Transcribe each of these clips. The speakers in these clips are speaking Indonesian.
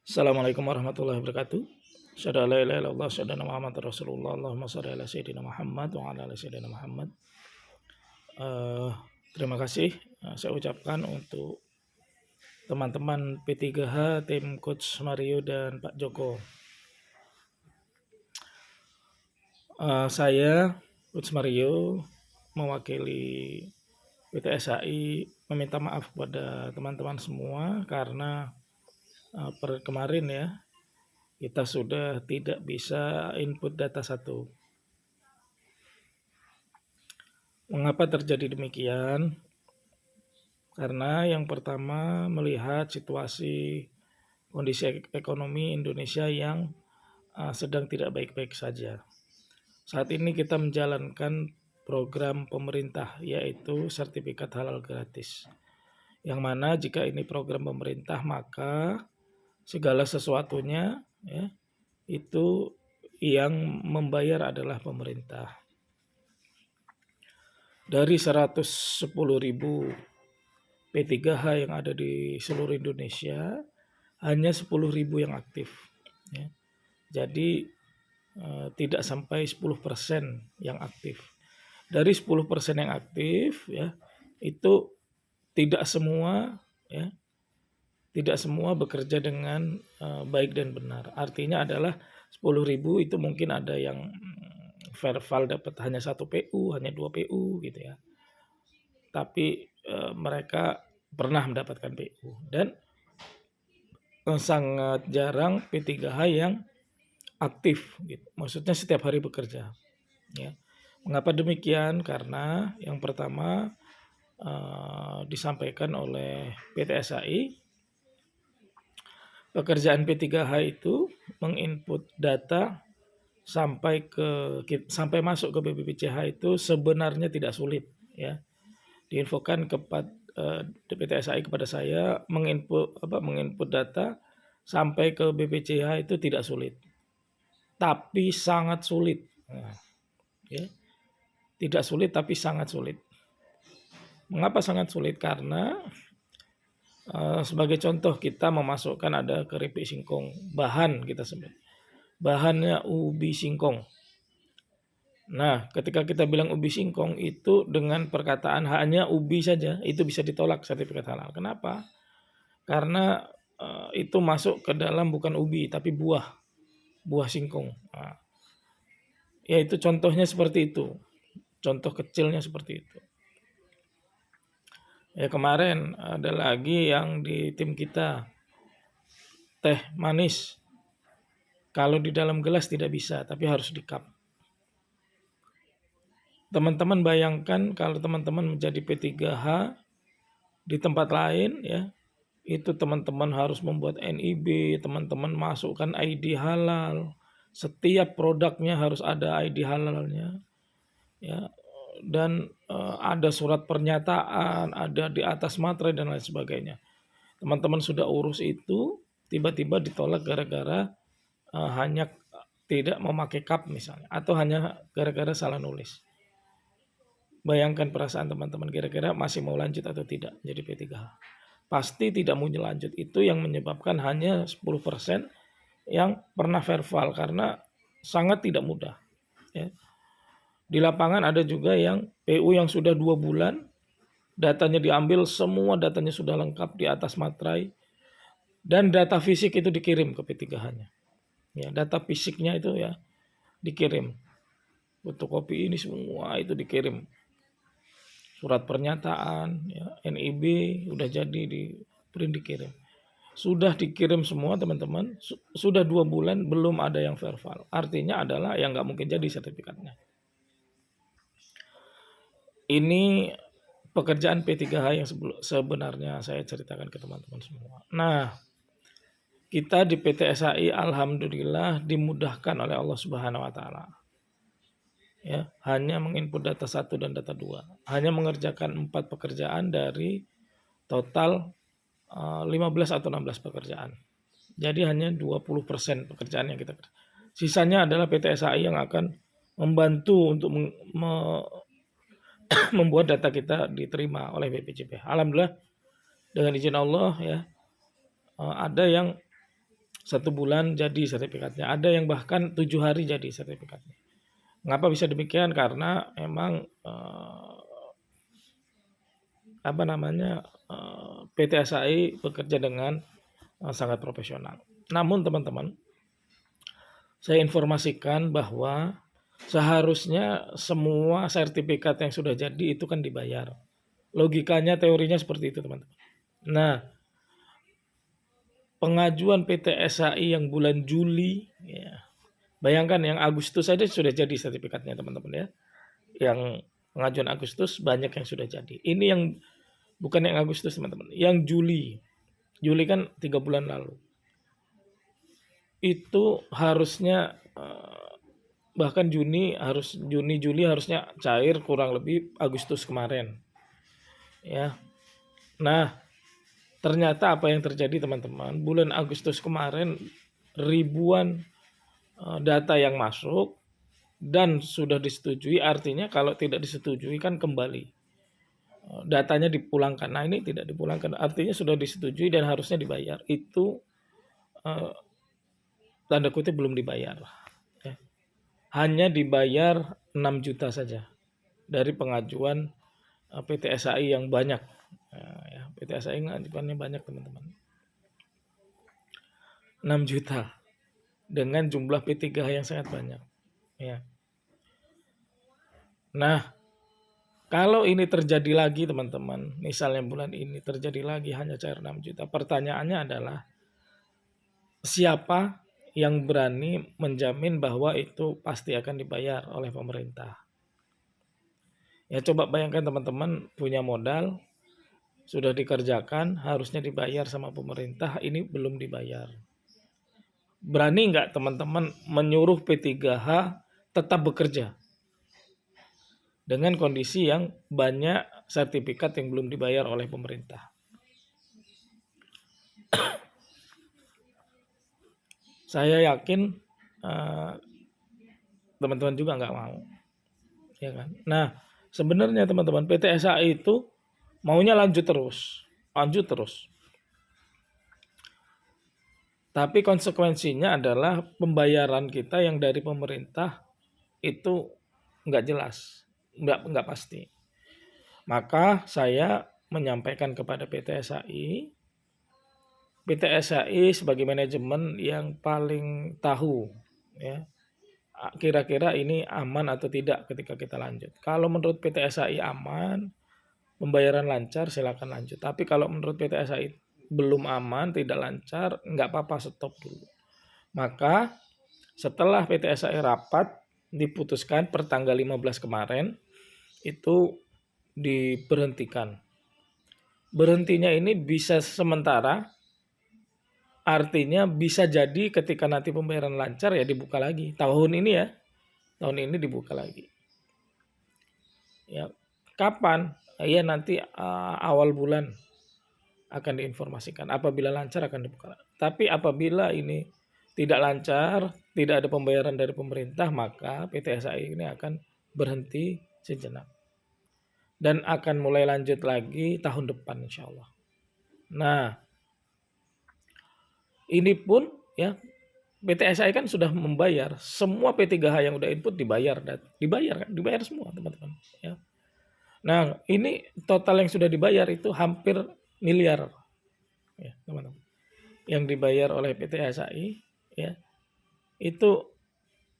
Assalamualaikum warahmatullahi wabarakatuh. Asyhadu an la ilaha illallah, asyhadu anna Muhammadar Rasulullah. Allahumma shalli ala sayyidina Muhammad wa ala ali sayyidina Muhammad. Eh, Terima kasih saya ucapkan untuk teman-teman P3H, tim Coach Mario dan Pak Joko. Saya Coach Mario mewakili PTSAI meminta maaf kepada teman-teman semua karena kemarin ya kita sudah tidak bisa input data satu. Mengapa terjadi demikian? Karena yang pertama melihat situasi kondisi ekonomi Indonesia yang sedang tidak baik-baik saja. Saat ini kita menjalankan program pemerintah yaitu sertifikat halal gratis. Yang mana jika ini program pemerintah maka segala sesuatunya ya, itu yang membayar adalah pemerintah. Dari 110.000 P3H yang ada di seluruh Indonesia, hanya 10.000 yang aktif. Ya. Jadi tidak sampai 10% yang aktif. Dari 10% yang aktif, ya, itu tidak semua bekerja dengan baik dan benar. Artinya adalah 10.000 itu mungkin ada yang verbal dapat hanya 1 PU, hanya 2 PU gitu ya. Tapi mereka pernah mendapatkan PU dan sangat jarang P3H yang aktif gitu. Maksudnya setiap hari bekerja ya. Mengapa demikian? Karena yang pertama disampaikan oleh PTSAI, pekerjaan P3H itu menginput data sampai masuk ke BPJH itu sebenarnya tidak sulit ya. Diinfokan kepada PTSAI kepada saya menginput data sampai ke BPJH itu tidak sulit, tapi sangat sulit. Nah, ya. Tidak sulit tapi sangat sulit. Mengapa sangat sulit? Karena sebagai contoh kita memasukkan ada keripik singkong, bahan kita sebut. Bahannya ubi singkong. Nah, ketika kita bilang ubi singkong itu dengan perkataan hanya ubi saja, itu bisa ditolak sertifikat halal. Kenapa? Karena itu masuk ke dalam bukan ubi tapi buah singkong. Nah, ya itu contohnya seperti itu. Contoh kecilnya seperti itu. Ya kemarin ada lagi yang di tim kita, teh manis. Kalau di dalam gelas tidak bisa, tapi harus di cup. Teman-teman bayangkan kalau teman-teman menjadi P3H di tempat lain ya, itu teman-teman harus membuat NIB, teman-teman masukkan ID halal. Setiap produknya harus ada ID halalnya. Ya, dan ada surat pernyataan, ada di atas materai dan lain sebagainya. Teman-teman sudah urus itu, tiba-tiba ditolak gara-gara hanya tidak memakai cup misalnya, atau hanya gara-gara salah nulis. Bayangkan perasaan teman-teman, kira-kira masih mau lanjut atau tidak jadi P3H. Pasti tidak mau lanjut, itu yang menyebabkan hanya 10% yang pernah verbal karena sangat tidak mudah. Ya. Di lapangan ada juga yang PU yang sudah 2 bulan, datanya diambil, semua datanya sudah lengkap di atas materai, dan data fisik itu dikirim ke P3H-nya. Ya, data fisiknya itu ya dikirim. Fotokopi ini semua itu dikirim. Surat pernyataan, ya, NIB udah jadi di print dikirim. Sudah dikirim semua teman-teman, sudah 2 bulan belum ada yang verbal. Artinya adalah yang nggak mungkin jadi sertifikatnya. Ini pekerjaan P3H yang sebenarnya saya ceritakan ke teman-teman semua. Nah, kita di PTSAI alhamdulillah dimudahkan oleh Allah Subhanahu wa taala. Ya, hanya menginput data 1 dan data 2. Hanya mengerjakan 4 pekerjaan dari total 15 atau 16 pekerjaan. Jadi hanya 20% pekerjaan yang kita kerjakan. Sisanya adalah PTSAI yang akan membantu untuk membuat data kita diterima oleh BPJP. Alhamdulillah dengan izin Allah ya, ada yang 1 bulan jadi sertifikatnya. Ada yang bahkan 7 hari jadi sertifikatnya. Mengapa bisa demikian? Karena memang PT SAI bekerja dengan sangat profesional. Namun teman-teman, saya informasikan bahwa seharusnya semua sertifikat yang sudah jadi itu kan dibayar. Logikanya, teorinya seperti itu teman-teman. Nah, pengajuan PT SAI yang bulan Juli, ya, bayangkan yang Agustus saja sudah jadi sertifikatnya teman-teman ya. Yang pengajuan Agustus banyak yang sudah jadi. Ini yang bukan yang Agustus teman-teman, yang Juli. Juli kan 3 bulan lalu. Itu harusnya bahkan Juni Juli harusnya cair kurang lebih Agustus kemarin. Ya. Nah, ternyata apa yang terjadi teman-teman, bulan Agustus kemarin ribuan data yang masuk dan sudah disetujui, artinya kalau tidak disetujui kan kembali datanya dipulangkan. Nah, ini tidak dipulangkan, artinya sudah disetujui dan harusnya dibayar. Itu tanda kutip belum dibayar. Ya. Hanya dibayar 6 juta saja dari pengajuan PT SAI yang banyak. Ya, PT SAI mengajukannya banyak teman-teman. 6 juta dengan jumlah P3H yang sangat banyak. Ya. Nah, kalau ini terjadi lagi teman-teman, misalnya bulan ini terjadi lagi hanya cair 6 juta, pertanyaannya adalah siapa yang berani menjamin bahwa itu pasti akan dibayar oleh pemerintah? Ya coba bayangkan teman-teman punya modal, sudah dikerjakan, harusnya dibayar sama pemerintah, ini belum dibayar. Berani nggak teman-teman menyuruh P3H tetap bekerja dengan kondisi yang banyak sertifikat yang belum dibayar oleh pemerintah? Saya yakin teman-teman juga nggak mau, ya kan? Nah, sebenarnya teman-teman PT SAI itu maunya lanjut terus. Tapi konsekuensinya adalah pembayaran kita yang dari pemerintah itu nggak jelas, nggak pasti. Maka saya menyampaikan kepada PT SAI sebagai manajemen yang paling tahu, ya, kira-kira ini aman atau tidak ketika kita lanjut. Kalau menurut PT SAI aman, pembayaran lancar, silakan lanjut. Tapi kalau menurut PT SAI belum aman, tidak lancar, nggak apa-apa, stop dulu. Maka setelah PT SAI rapat, diputuskan per tanggal 15 kemarin, itu diberhentikan. Berhentinya ini bisa sementara, artinya bisa jadi ketika nanti pembayaran lancar ya dibuka lagi. Tahun ini dibuka lagi. Ya, kapan? Ya nanti awal bulan akan diinformasikan. Apabila lancar akan dibuka. Tapi apabila ini tidak lancar, tidak ada pembayaran dari pemerintah, maka PT SAI ini akan berhenti sejenak. Dan akan mulai lanjut lagi tahun depan insya Allah. Nah, ini pun ya PT SAI kan sudah membayar semua P3H yang udah input dibayar dibayar semua teman-teman. Ya. Nah, ini total yang sudah dibayar itu hampir miliar, ya teman-teman. Yang dibayar oleh PT SAI, ya itu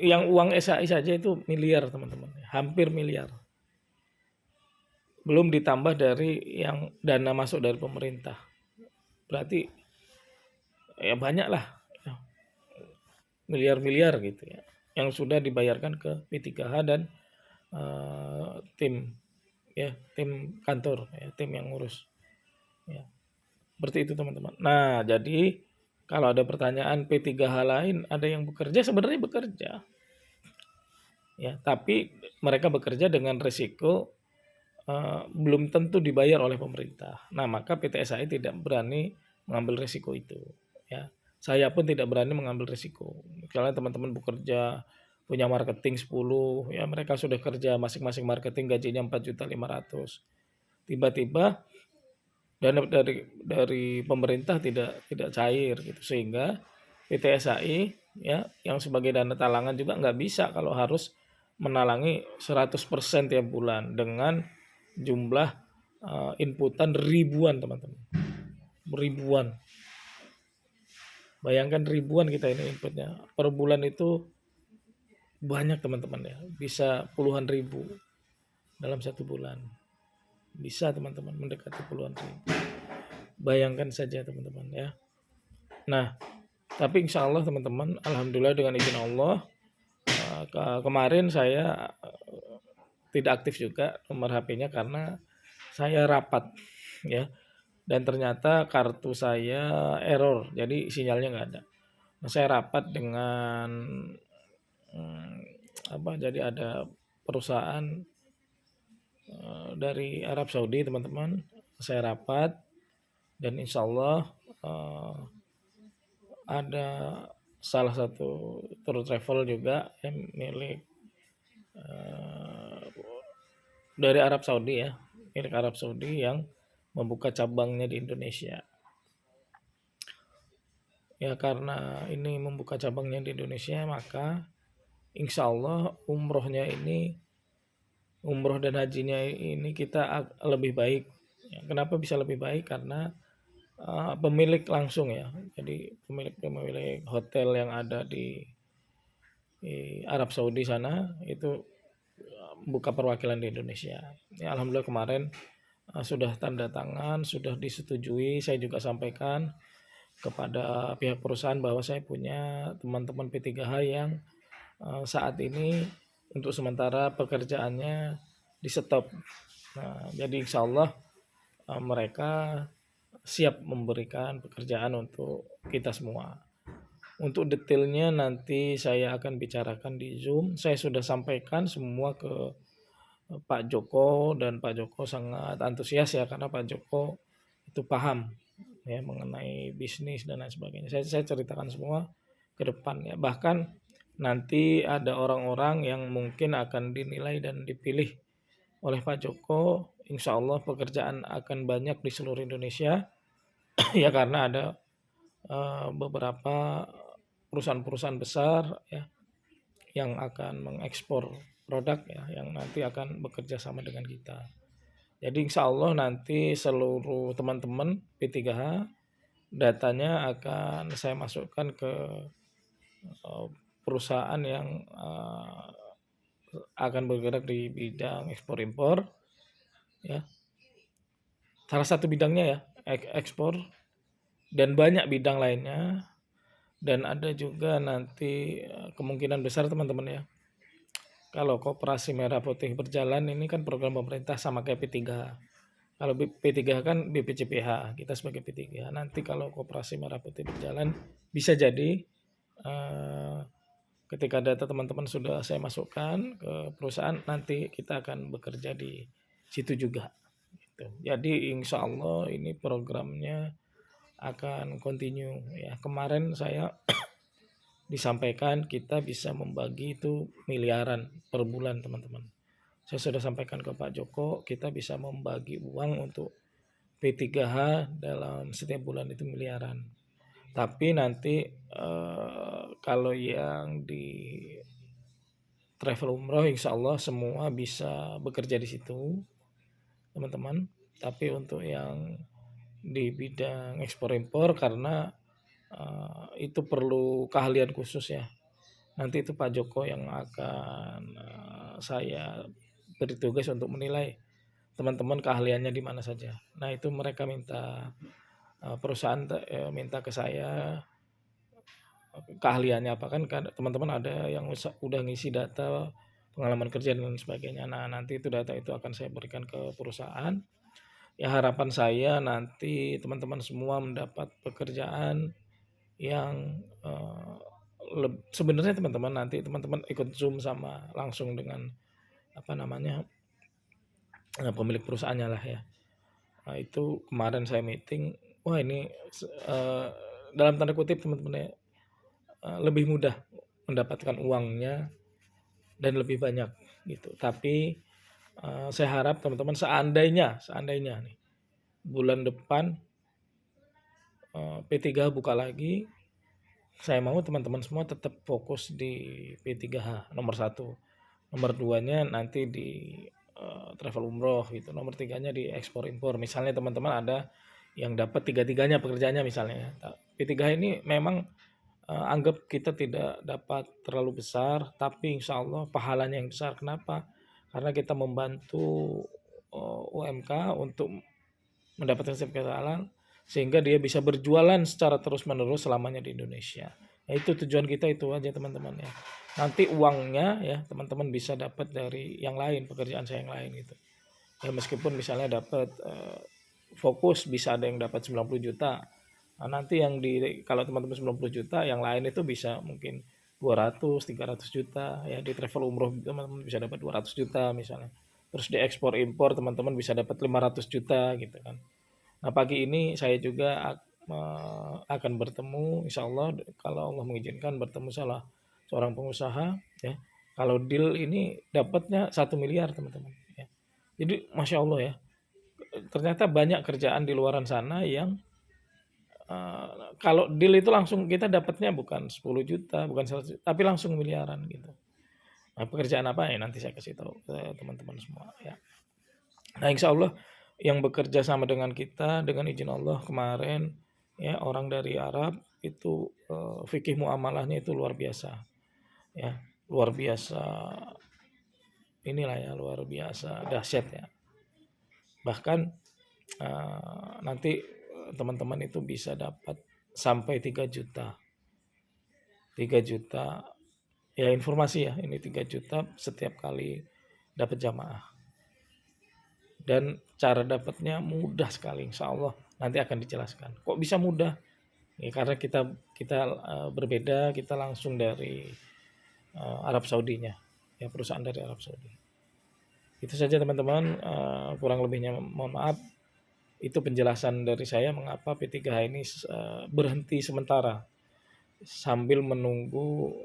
yang uang SAI saja itu miliar teman-teman, hampir miliar. Belum ditambah dari yang dana masuk dari pemerintah. Berarti ya banyak lah, ya, miliar-miliar gitu ya, yang sudah dibayarkan ke P3H dan tim kantor, ya, tim yang ngurus. Ya. Seperti itu teman-teman. Nah, jadi kalau ada pertanyaan P3H lain ada yang bekerja, sebenarnya bekerja. Ya, tapi mereka bekerja dengan risiko belum tentu dibayar oleh pemerintah. Nah, maka PT SAI tidak berani mengambil risiko itu. Ya, saya pun tidak berani mengambil risiko. Misalnya teman-teman bekerja punya marketing 10, ya mereka sudah kerja masing-masing marketing gajinya 4.500.000. Tiba-tiba dana dari pemerintah tidak cair gitu, sehingga PT SAI ya, yang sebagai dana talangan juga nggak bisa kalau harus menalangi 100% tiap bulan dengan jumlah inputan ribuan teman-teman, ribuan. Bayangkan ribuan kita ini inputnya per bulan itu banyak teman-teman ya, bisa puluhan ribu dalam satu bulan, bisa teman-teman mendekati puluhan ribu. Bayangkan saja teman-teman ya. Nah, tapi insya Allah teman-teman, alhamdulillah dengan izin Allah, kemarin saya tidak aktif juga nomor HP-nya karena saya rapat ya, dan ternyata kartu saya error, jadi sinyalnya nggak ada. Nah, saya rapat dengan jadi ada perusahaan dari Arab Saudi teman-teman, saya rapat dan insya Allah ada salah satu tour travel juga yang milik dari Arab Saudi ya, milik Arab Saudi yang membuka cabangnya di Indonesia. Ya karena ini membuka cabangnya di Indonesia, maka insya Allah umroh dan hajinya ini kita lebih baik. Ya, kenapa bisa lebih baik? Karena pemilik langsung ya. Jadi pemilik hotel yang ada di Arab Saudi sana itu buka perwakilan di Indonesia. Ya, alhamdulillah kemarin sudah tanda tangan, sudah disetujui. Saya juga sampaikan kepada pihak perusahaan bahwa saya punya teman-teman P3H yang saat ini untuk sementara pekerjaannya di stop. Nah, jadi insya Allah mereka siap memberikan pekerjaan untuk kita semua. Untuk detailnya nanti saya akan bicarakan di Zoom. Saya sudah sampaikan semua ke Pak Joko dan Pak Joko sangat antusias ya karena Pak Joko itu paham ya mengenai bisnis dan lain sebagainya. Saya ceritakan semua ke depan ya. Bahkan nanti ada orang-orang yang mungkin akan dinilai dan dipilih oleh Pak Joko. Insya Allah pekerjaan akan banyak di seluruh Indonesia ya karena ada beberapa perusahaan-perusahaan besar ya yang akan mengekspor produk ya yang nanti akan bekerja sama dengan kita. Jadi insya Allah nanti seluruh teman-teman P3H datanya akan saya masukkan ke perusahaan yang akan bergerak di bidang ekspor impor ya. Salah satu bidangnya ya ekspor dan banyak bidang lainnya, dan ada juga nanti kemungkinan besar teman-teman ya. Kalau Koperasi Merah Putih berjalan ini kan program pemerintah sama kayak P3H. Kalau P3H kan BPJPH, kita sebagai P3H. Nanti kalau Koperasi Merah Putih berjalan bisa jadi ketika data teman-teman sudah saya masukkan ke perusahaan, nanti kita akan bekerja di situ juga. Gitu. Jadi insya Allah ini programnya akan continue ya. Kemarin saya disampaikan kita bisa membagi itu miliaran per bulan teman-teman. Saya sudah sampaikan ke Pak Joko, kita bisa membagi uang untuk P3H dalam setiap bulan itu miliaran. Tapi nanti kalau yang di travel umroh insya Allah semua bisa bekerja di situ teman-teman. Tapi untuk yang di bidang ekspor impor karena itu perlu keahlian khusus ya. Nanti itu Pak Joko yang akan saya beri tugas untuk menilai teman-teman keahliannya di mana saja. Nah itu mereka minta perusahaan minta ke saya keahliannya apa kan teman-teman ada yang udah ngisi data pengalaman kerja dan sebagainya. Nah nanti itu data itu akan saya berikan ke perusahaan. Ya harapan saya nanti teman-teman semua mendapat pekerjaan yang sebenarnya teman-teman nanti teman-teman ikut Zoom sama langsung dengan pemilik perusahaannya lah ya. Nah, itu kemarin saya meeting, wah ini dalam tanda kutip teman-teman ya, lebih mudah mendapatkan uangnya dan lebih banyak gitu. Tapi saya harap teman-teman seandainya nih bulan depan P3 buka lagi, saya mau teman-teman semua tetap fokus di P3H nomor satu, nomor duanya nanti di travel umroh gitu, nomor tiganya di ekspor impor. Misalnya teman-teman ada yang dapat tiga-tiganya pekerjaannya misalnya. P3H ini memang anggap kita tidak dapat terlalu besar, tapi insya Allah pahalanya yang besar. Kenapa? Karena kita membantu UMK untuk mendapatkan sertifikat halal sehingga dia bisa berjualan secara terus-menerus selamanya di Indonesia. Ya, itu tujuan kita itu aja teman-teman ya. Nanti uangnya ya teman-teman bisa dapat dari yang lain, pekerjaan saya yang lain gitu. Ya meskipun misalnya dapat fokus bisa ada yang dapat 90 juta. Nah, nanti yang di kalau teman-teman 90 juta, yang lain itu bisa mungkin 200, 300 juta ya di travel umroh teman-teman bisa dapat 200 juta misalnya. Terus di ekspor impor teman-teman bisa dapat 500 juta gitu kan. Nah, pagi ini saya juga akan bertemu insya Allah kalau Allah mengizinkan bertemu salah seorang pengusaha ya. Kalau deal ini dapatnya 1 miliar teman-teman ya. Jadi masya Allah ya, ternyata banyak kerjaan di luaran sana yang kalau deal itu langsung kita dapatnya bukan 10 juta, bukan 100 juta, tapi langsung miliaran gitu. Nah, pekerjaan apa ya nanti saya kasih tahu ke teman-teman semua ya. Nah, insya Allah yang bekerja sama dengan kita dengan izin Allah kemarin ya orang dari Arab itu fikih muamalahnya itu luar biasa ya, luar biasa inilah ya, luar biasa dahsyat ya. Bahkan nanti teman-teman itu bisa dapat sampai 3 juta. 3 juta ya informasi ya, ini 3 juta setiap kali dapat jamaah. Dan cara dapatnya mudah sekali insya Allah nanti akan dijelaskan. Kok bisa mudah? Ya, karena kita kita berbeda, kita langsung dari Arab Saudinya, ya perusahaan dari Arab Saudi. Itu saja teman-teman, kurang lebihnya mohon maaf. Itu penjelasan dari saya mengapa P3H ini berhenti sementara sambil menunggu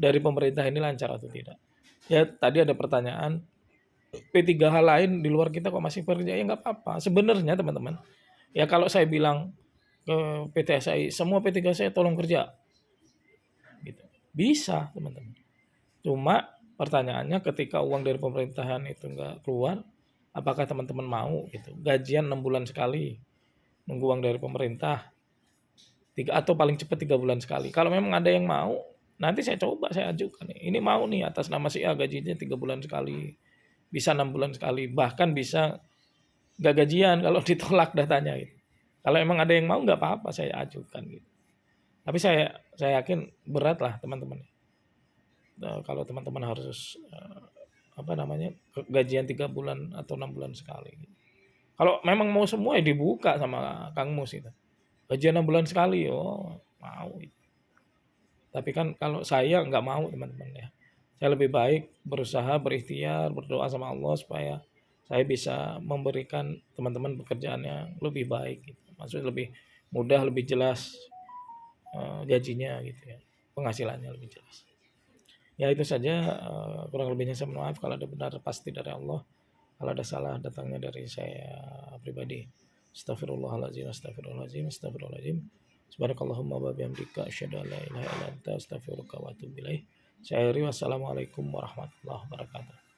dari pemerintah ini lancar atau tidak. Ya tadi ada pertanyaan P3H lain di luar kita kok masih bekerja ya nggak apa-apa. Sebenarnya teman-teman, ya kalau saya bilang ke PT SAI semua P3 saya tolong kerja, gitu. Bisa teman-teman. Cuma pertanyaannya ketika uang dari pemerintahan itu nggak keluar, apakah teman-teman mau gitu? Gajian 6 bulan sekali, nunggu uang dari pemerintah, atau paling cepat 3 bulan sekali. Kalau memang ada yang mau, nanti saya coba saya ajukan. Ini mau nih atas nama si A gajinya 3 bulan sekali, bisa 6 bulan sekali, bahkan bisa gak gajian kalau ditolak datanya gitu. Kalau emang ada yang mau nggak apa-apa saya ajukan gitu. Tapi saya yakin berat lah teman-teman. Kalau teman-teman harus apa namanya gajian 3 bulan atau 6 bulan sekali. Gitu. Kalau memang mau semua ya dibuka sama Kang Mus itu. Gajian 6 bulan sekali, oh mau. Gitu. Tapi kan kalau saya nggak mau teman-teman ya. Saya lebih baik berusaha berikhtiar berdoa sama Allah supaya saya bisa memberikan teman-teman pekerjaan yang lebih baik. Gitu. Maksudnya lebih mudah, lebih jelas gajinya gitu ya, penghasilannya lebih jelas. Ya itu saja, kurang lebihnya saya mohon maaf kalau ada benar pasti dari Allah, kalau ada salah datangnya dari saya pribadi. Astagfirullahaladzim, astagfirullahaladzim, astagfirullahaladzim. Subhanakallahumma wa bihamdika asyhadu an la ilaha illa anta astaghfiruka wa atubu ilaik. Saya Iri, wassalamualaikum warahmatullahi wabarakatuh.